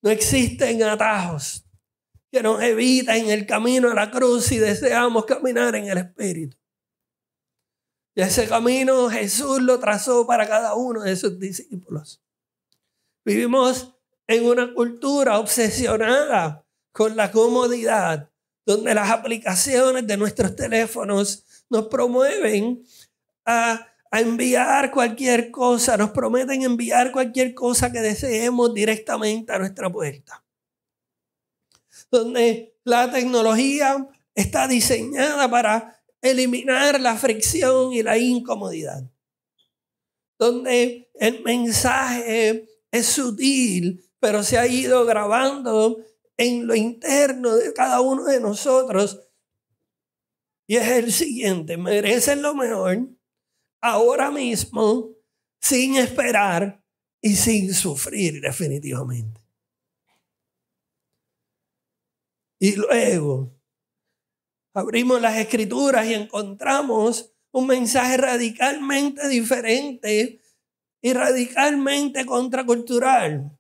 No existen atajos que nos eviten el camino a la cruz si deseamos caminar en el Espíritu. Y ese camino Jesús lo trazó para cada uno de sus discípulos. Vivimos en una cultura obsesionada con la comodidad, donde las aplicaciones de nuestros teléfonos nos promueven a enviar cualquier cosa, nos prometen enviar cualquier cosa que deseemos directamente a nuestra puerta. Donde la tecnología está diseñada para eliminar la fricción y la incomodidad. Donde el mensaje es sutil, pero se ha ido grabando en lo interno de cada uno de nosotros. Y es el siguiente: merecen lo mejor ahora mismo, sin esperar y sin sufrir definitivamente. Y luego abrimos las Escrituras y encontramos un mensaje radicalmente diferente y radicalmente contracultural.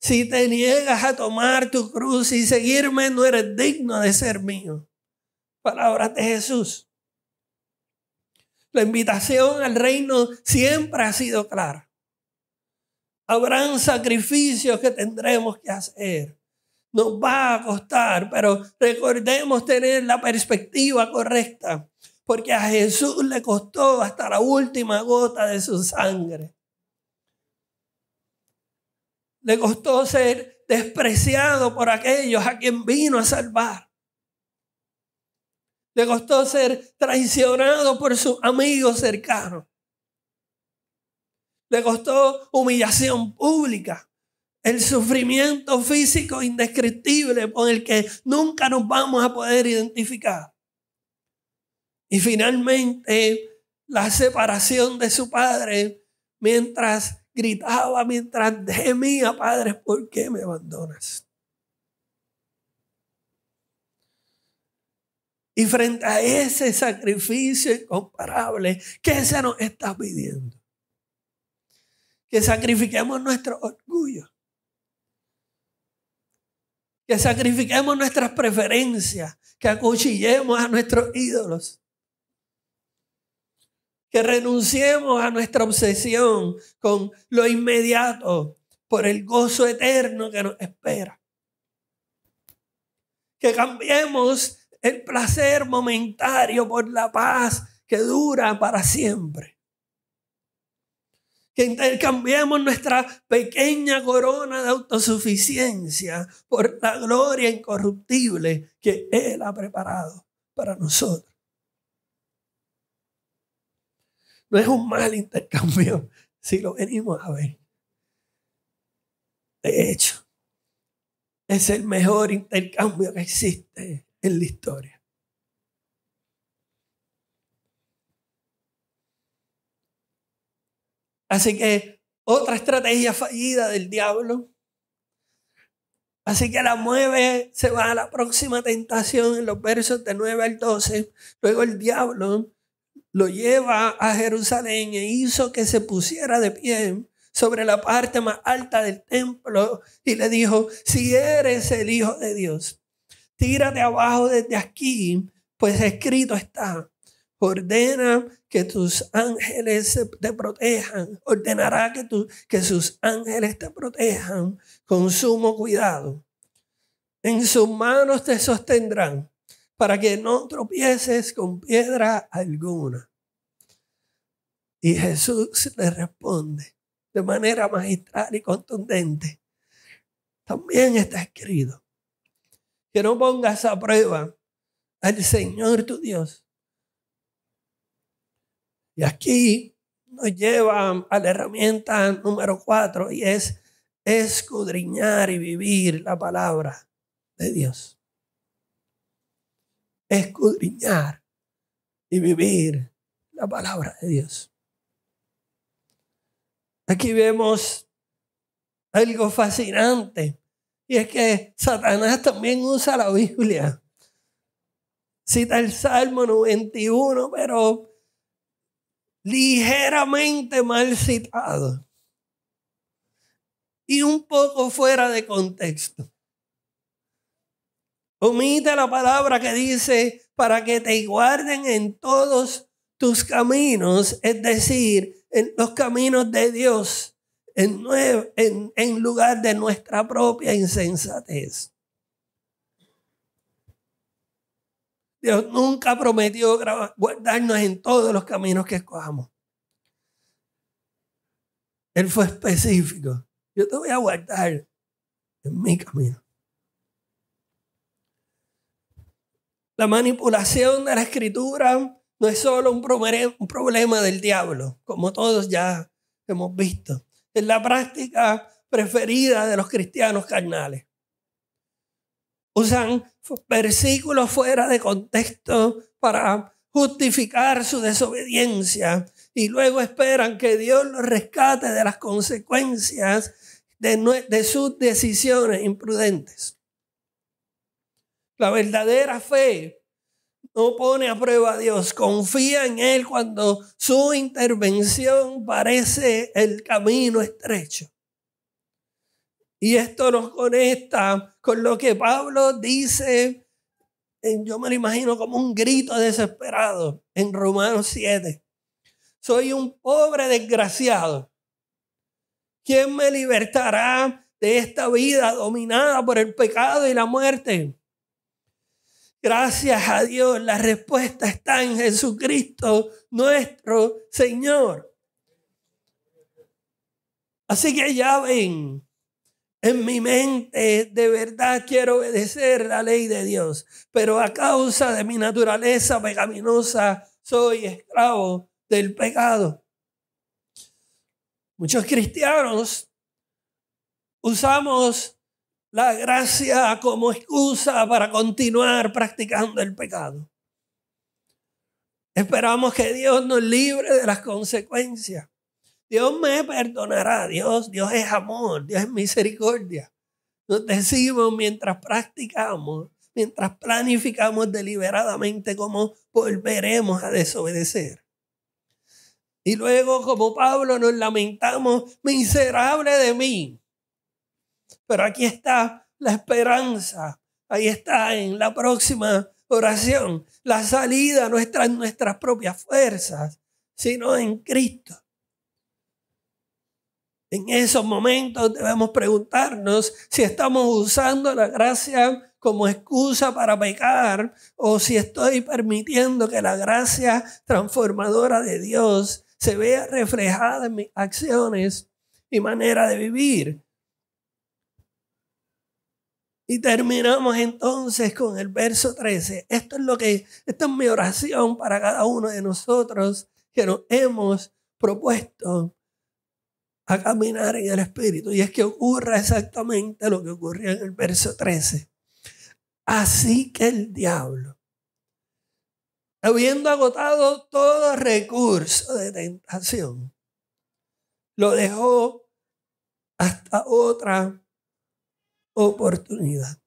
Si te niegas a tomar tu cruz y seguirme, no eres digno de ser mío. Palabras de Jesús. La invitación al reino siempre ha sido clara. Habrán sacrificios que tendremos que hacer. Nos va a costar, pero recordemos tener la perspectiva correcta, porque a Jesús le costó hasta la última gota de su sangre. Le costó ser despreciado por aquellos a quien vino a salvar. Le costó ser traicionado por sus amigos cercanos. Le costó humillación pública, el sufrimiento físico indescriptible con el que nunca nos vamos a poder identificar. Y finalmente la separación de su padre mientras gritaba, mientras gemía: Padre, ¿por qué me abandonas? Y frente a ese sacrificio incomparable, ¿qué se nos está pidiendo? que sacrifiquemos nuestro orgullo, que sacrifiquemos nuestras preferencias, que acuchillemos a nuestros ídolos, que renunciemos a nuestra obsesión con lo inmediato por el gozo eterno que nos espera. Que cambiemos el placer momentario por la paz que dura para siempre. Que intercambiemos nuestra pequeña corona de autosuficiencia por la gloria incorruptible que Él ha preparado para nosotros. No es un mal intercambio si lo venimos a ver. De hecho, es el mejor intercambio que existe en la historia. Así que otra estrategia fallida del diablo. Así que la mueve, se va a la próxima tentación en los versos de 9 al 12. Luego el diablo lo lleva a Jerusalén e hizo que se pusiera de pie sobre la parte más alta del templo y le dijo: si eres el Hijo de Dios, tírate abajo desde aquí, pues escrito está: ordena que tus ángeles te protejan, ordenará que sus ángeles te protejan con sumo cuidado. En sus manos te sostendrán para que no tropieces con piedra alguna. Y Jesús le responde de manera magistral y contundente: también está escrito que no pongas a prueba al Señor tu Dios. Y aquí nos lleva a la herramienta número 4 y es escudriñar y vivir la palabra de Dios. Escudriñar y vivir la palabra de Dios. Aquí vemos algo fascinante y es que Satanás también usa la Biblia. Cita el Salmo 91, pero ligeramente mal citado y un poco fuera de contexto. Omite la palabra que dice: para que te guarden en todos tus caminos, es decir, en los caminos de Dios, en lugar de nuestra propia insensatez. Dios nunca prometió guardarnos en todos los caminos que escojamos. Él fue específico: yo te voy a guardar en mi camino. La manipulación de la escritura no es solo un problema del diablo, como todos ya hemos visto. Es la práctica preferida de los cristianos carnales. Usan versículos fuera de contexto para justificar su desobediencia y luego esperan que Dios los rescate de las consecuencias de sus decisiones imprudentes. La verdadera fe no pone a prueba a Dios, confía en Él cuando su intervención parece el camino estrecho. Y esto nos conecta con lo que Pablo dice, yo me lo imagino como un grito desesperado en Romanos 7. Soy un pobre desgraciado. ¿Quién me libertará de esta vida dominada por el pecado y la muerte? Gracias a Dios, la respuesta está en Jesucristo, nuestro Señor. Así que ya ven, en mi mente de verdad quiero obedecer la ley de Dios, pero a causa de mi naturaleza pecaminosa soy esclavo del pecado. Muchos cristianos usamos la gracia como excusa para continuar practicando el pecado. Esperamos que Dios nos libre de las consecuencias. Dios me perdonará. Dios es amor, Dios es misericordia. Nos decimos mientras practicamos, mientras planificamos deliberadamente cómo volveremos a desobedecer. Y luego, como Pablo, nos lamentamos, miserable de mí. Pero aquí está la esperanza. Ahí está en la próxima oración. La salida no está en nuestras propias fuerzas, sino en Cristo. En esos momentos debemos preguntarnos si estamos usando la gracia como excusa para pecar o si estoy permitiendo que la gracia transformadora de Dios se vea reflejada en mis acciones y manera de vivir. Y terminamos entonces con el verso 13. Esta es mi oración para cada uno de nosotros que nos hemos propuesto a caminar en el Espíritu. Y es que ocurra exactamente lo que ocurrió en el verso 13. Así que el diablo, habiendo agotado todo recurso de tentación, lo dejó hasta otra oportunidad.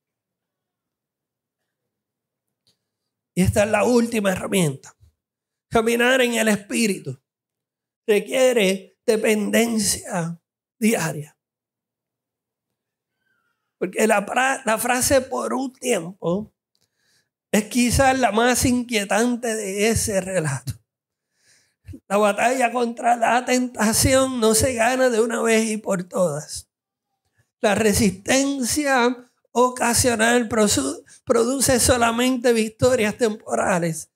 Y esta es la última herramienta. Caminar en el Espíritu requiere dependencia diaria. Porque la frase por un tiempo es quizás la más inquietante de ese relato. La batalla contra la tentación no se gana de una vez y por todas. La resistencia ocasional produce solamente victorias temporales.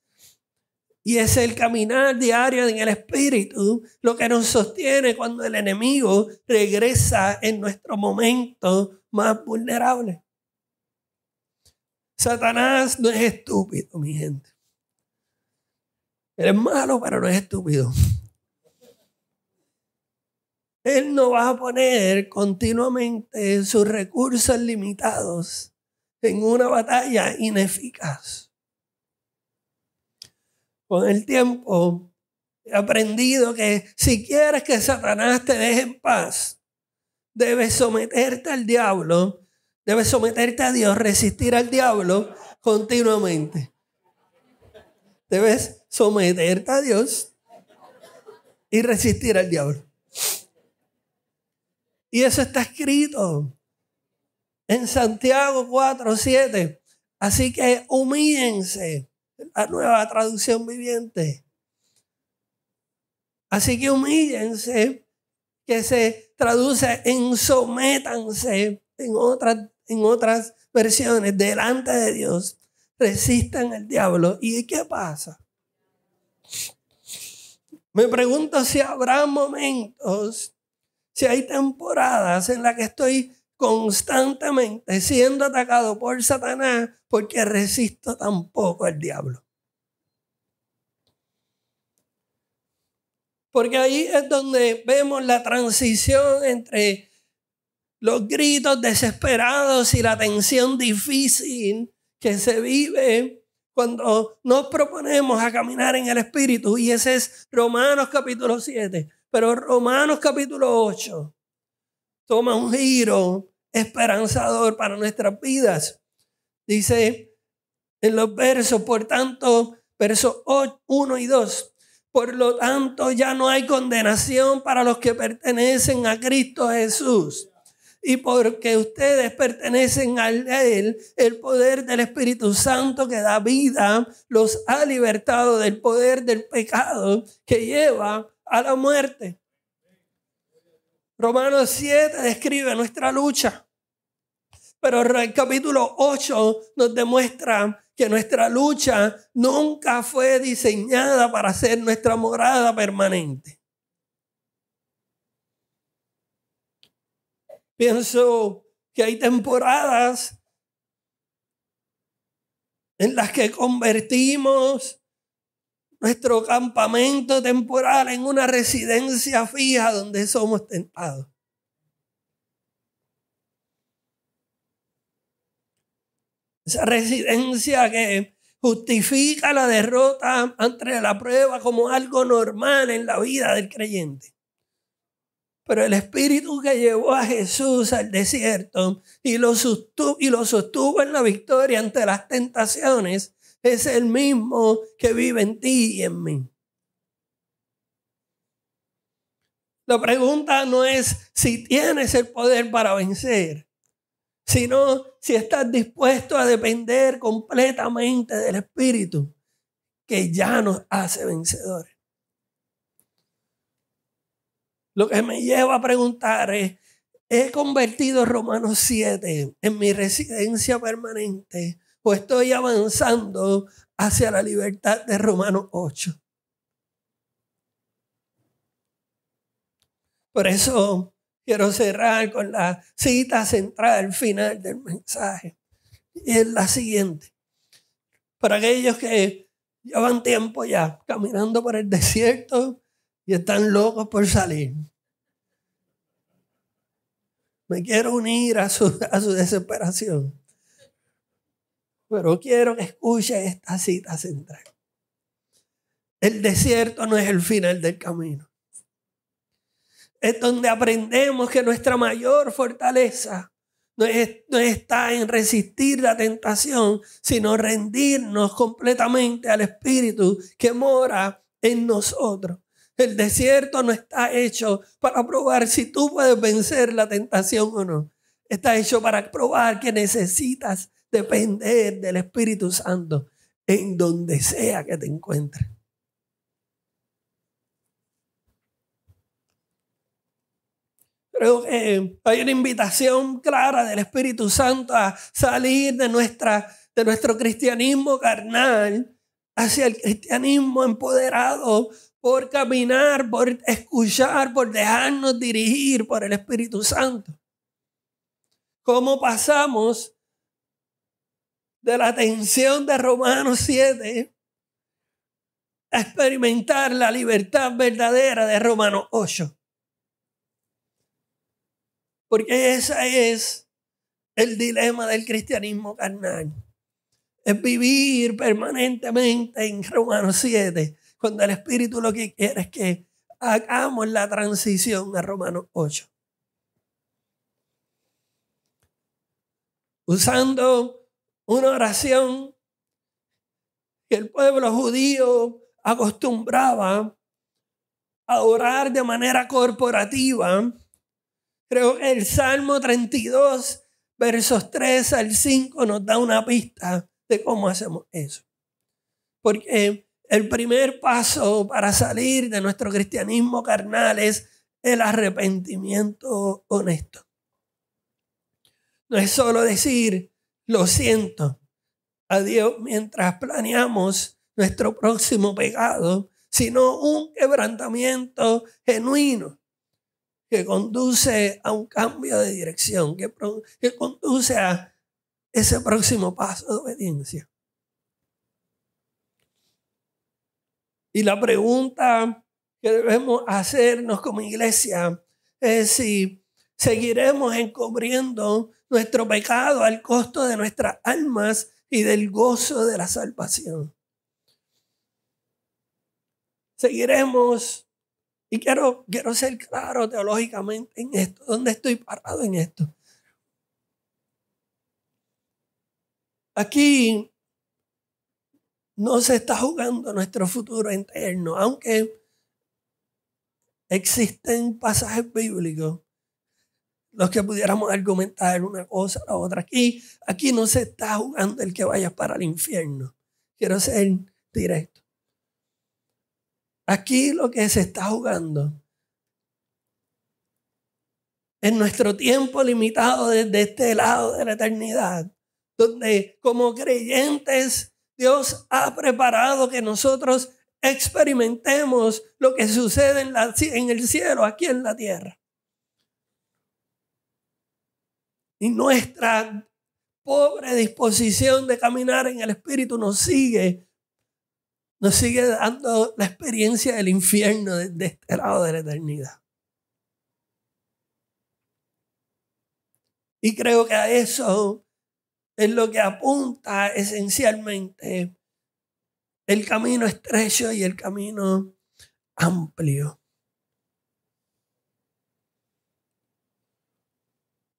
Y es el caminar diario en el Espíritu lo que nos sostiene cuando el enemigo regresa en nuestro momento más vulnerable. Satanás no es estúpido, mi gente. Él es malo, pero no es estúpido. Él no va a poner continuamente sus recursos limitados en una batalla ineficaz. Con el tiempo he aprendido que si quieres que Satanás te deje en paz, debes someterte al diablo, debes someterte a Dios, resistir al diablo continuamente. Debes someterte a Dios y resistir al diablo. Y eso está escrito en Santiago 4:7. Así que humíllense. La Nueva Traducción Viviente. Así que humíllense, que se traduce en sométanse en otras versiones, delante de Dios. Resistan al diablo. ¿Y qué pasa? Me pregunto si habrá momentos, si hay temporadas en las que estoy constantemente siendo atacado por Satanás porque resisto tampoco al diablo. Porque ahí es donde vemos la transición entre los gritos desesperados y la tensión difícil que se vive cuando nos proponemos a caminar en el Espíritu. Y ese es Romanos capítulo 7. Pero Romanos capítulo 8 toma un giro esperanzador para nuestras vidas. Dice en los versos, por tanto, versos 1 y 2. Por lo tanto, ya no hay condenación para los que pertenecen a Cristo Jesús. Y porque ustedes pertenecen a Él, el poder del Espíritu Santo que da vida los ha libertado del poder del pecado que lleva a la muerte. Romanos 7 describe nuestra lucha. Pero el capítulo 8 nos demuestra que nuestra lucha nunca fue diseñada para ser nuestra morada permanente. Pienso que hay temporadas en las que convertimos nuestro campamento temporal en una residencia fija donde somos tentados. Esa residencia que justifica la derrota ante la prueba como algo normal en la vida del creyente. Pero el Espíritu que llevó a Jesús al desierto y lo sostuvo en la victoria ante las tentaciones es el mismo que vive en ti y en mí. La pregunta no es si tienes el poder para vencer, sino si estás dispuesto a depender completamente del Espíritu que ya nos hace vencedores. Lo que me lleva a preguntar es, ¿he convertido Romanos 7 en mi residencia permanente o estoy avanzando hacia la libertad de Romanos 8? Por eso quiero cerrar con la cita central final del mensaje. Y es la siguiente. Para aquellos que llevan tiempo ya caminando por el desierto y están locos por salir. Me quiero unir a su desesperación. Pero quiero que escuchen esta cita central. El desierto no es el final del camino. Es donde aprendemos que nuestra mayor fortaleza no está en resistir la tentación, sino rendirnos completamente al Espíritu que mora en nosotros. El desierto no está hecho para probar si tú puedes vencer la tentación o no. Está hecho para probar que necesitas depender del Espíritu Santo en donde sea que te encuentres. Creo que hay una invitación clara del Espíritu Santo a salir de nuestro cristianismo carnal hacia el cristianismo empoderado por caminar, por escuchar, por dejarnos dirigir por el Espíritu Santo. ¿Cómo pasamos de la tensión de Romanos 7 a experimentar la libertad verdadera de Romanos 8? Porque ese es el dilema del cristianismo carnal. Es vivir permanentemente en Romanos 7, cuando el Espíritu lo que quiere es que hagamos la transición a Romanos 8. Usando una oración que el pueblo judío acostumbraba a orar de manera corporativa. Creo que el Salmo 32, versos 3 al 5 nos da una pista de cómo hacemos eso. Porque el primer paso para salir de nuestro cristianismo carnal es el arrepentimiento honesto. No es solo decir, lo siento a Dios mientras planeamos nuestro próximo pecado, sino un quebrantamiento genuino que conduce a un cambio de dirección, que conduce a ese próximo paso de obediencia. Y la pregunta que debemos hacernos como iglesia es si seguiremos encubriendo nuestro pecado al costo de nuestras almas y del gozo de la salvación. Seguiremos, y quiero ser claro teológicamente en esto, ¿dónde estoy parado en esto? Aquí no se está jugando nuestro futuro eterno, aunque existen pasajes bíblicos los que pudiéramos argumentar una cosa o la otra. Aquí no se está jugando el que vayas para el infierno. Quiero ser directo. Aquí lo que se está jugando en nuestro tiempo limitado desde este lado de la eternidad, donde como creyentes Dios ha preparado que nosotros experimentemos lo que sucede en el cielo, aquí en la tierra. Y nuestra pobre disposición de caminar en el Espíritu nos sigue dando la experiencia del infierno de este lado de la eternidad. Y creo que a eso es lo que apunta esencialmente el camino estrecho y el camino amplio.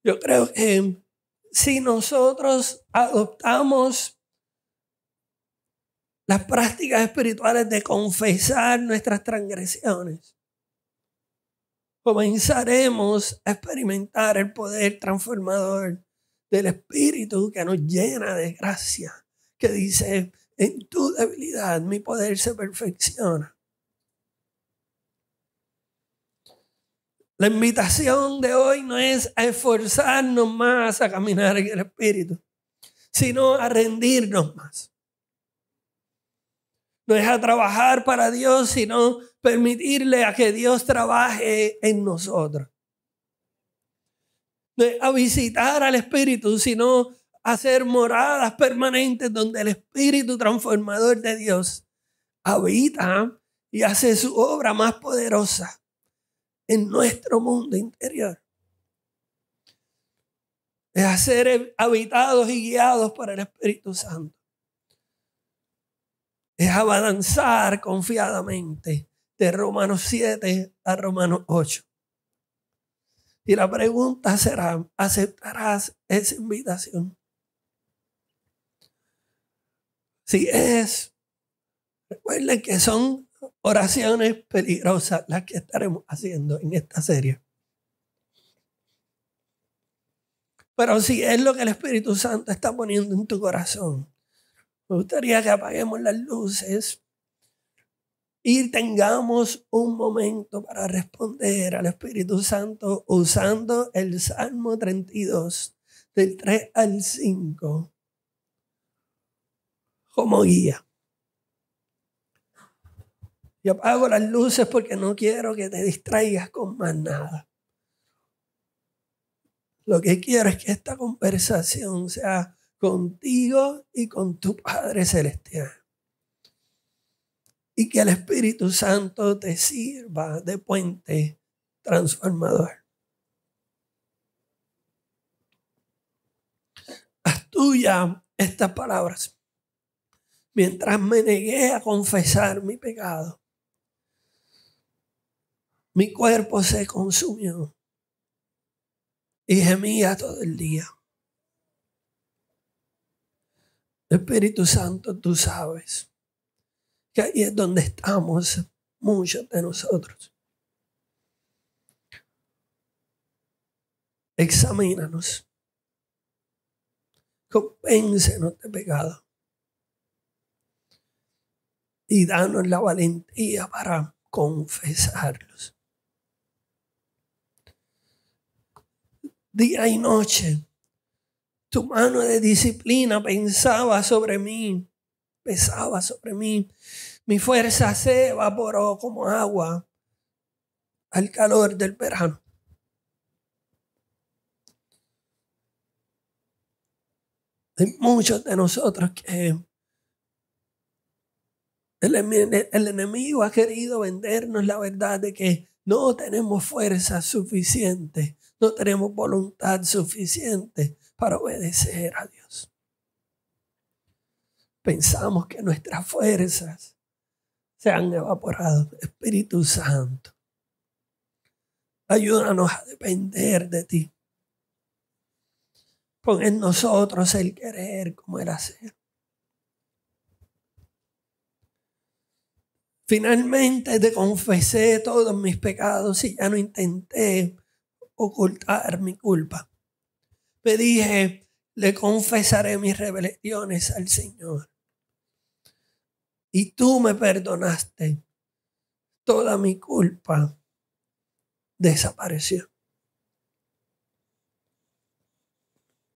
Yo creo que si nosotros adoptamos las prácticas espirituales de confesar nuestras transgresiones, comenzaremos a experimentar el poder transformador del Espíritu que nos llena de gracia, que dice, en tu debilidad mi poder se perfecciona. La invitación de hoy no es a esforzarnos más a caminar en el Espíritu, sino a rendirnos más. No es a trabajar para Dios, sino permitirle a que Dios trabaje en nosotros. No es a visitar al Espíritu, sino a hacer moradas permanentes donde el Espíritu transformador de Dios habita y hace su obra más poderosa en nuestro mundo interior. Es a ser habitados y guiados por el Espíritu Santo. Es avanzar confiadamente de Romanos 7 a Romanos 8. Y la pregunta será, ¿aceptarás esa invitación? Si es, recuerden que son oraciones peligrosas las que estaremos haciendo en esta serie. Pero si es lo que el Espíritu Santo está poniendo en tu corazón, me gustaría que apaguemos las luces y tengamos un momento para responder al Espíritu Santo usando el Salmo 32, del 3 al 5, como guía. Yo apago las luces porque no quiero que te distraigas con más nada. Lo que quiero es que esta conversación sea contigo y con tu Padre Celestial. Y que el Espíritu Santo te sirva de puente transformador. Haz tuya estas palabras. Mientras me negué a confesar mi pecado, mi cuerpo se consumió y gemía todo el día. Espíritu Santo, tú sabes que ahí es donde estamos muchos de nosotros. Examínanos. Convéncenos de pecado. Y danos la valentía para confesarlos. Día y noche, tu mano de disciplina pesaba sobre mí. Mi fuerza se evaporó como agua al calor del verano. Hay muchos de nosotros que el enemigo ha querido vendernos la verdad de que no tenemos fuerza suficiente, no tenemos voluntad suficiente para obedecer a Dios. Pensamos que nuestras fuerzas se han evaporado. Espíritu Santo, ayúdanos a depender de ti. Pon en nosotros el querer como el hacer. Finalmente te confesé todos mis pecados y ya no intenté ocultar mi culpa. Me dije, le confesaré mis rebeliones al Señor. Y tú me perdonaste. Toda mi culpa desapareció.